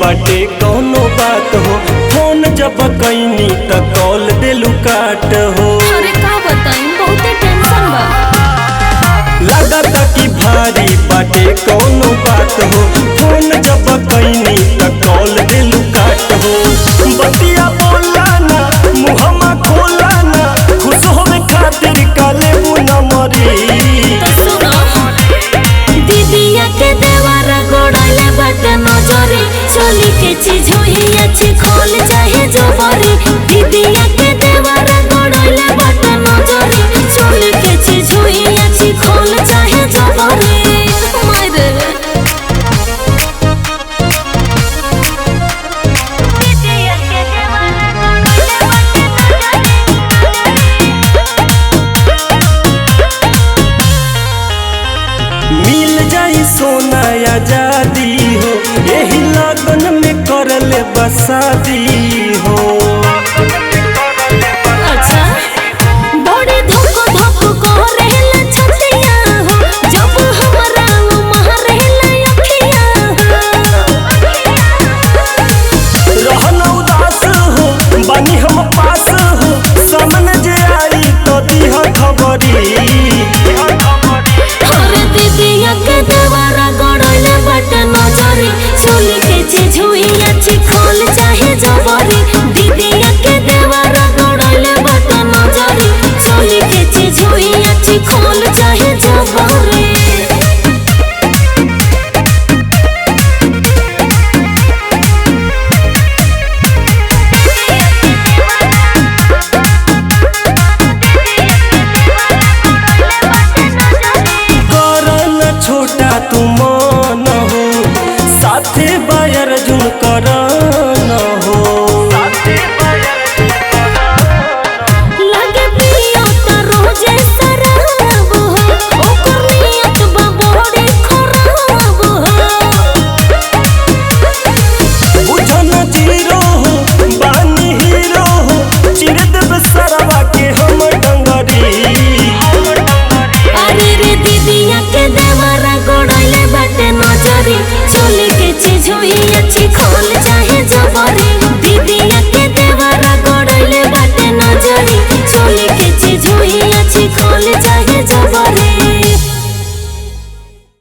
बाटे कौनो बात हो, फोन जब कैनी त कॉल देलू काट हो। अरे का बताई बहुते टेंशन बा। लगता कि भारी बाटे कौनो बात हो, फोन जब कैनी त कॉल देलू काट हो। बतिया बोला ना मुहम्मा खोला ना, खुश होवे खातिर काले मुना मरी। दीदिया के देवारा गोड़ाइले बाटे नजरे, चोली के चीज हुई अच्छी खोल चाहे जबरी। दीदिया के देवारा गोड़ाइले बाटे नजरे, चोली के चीज हुई अच्छी खोल चाहे जबरी। मायरे दीदिया के देवारा गोड़ाइले बाटे मिल जाई सोना आजादी हो, यही लगन में करले बसादी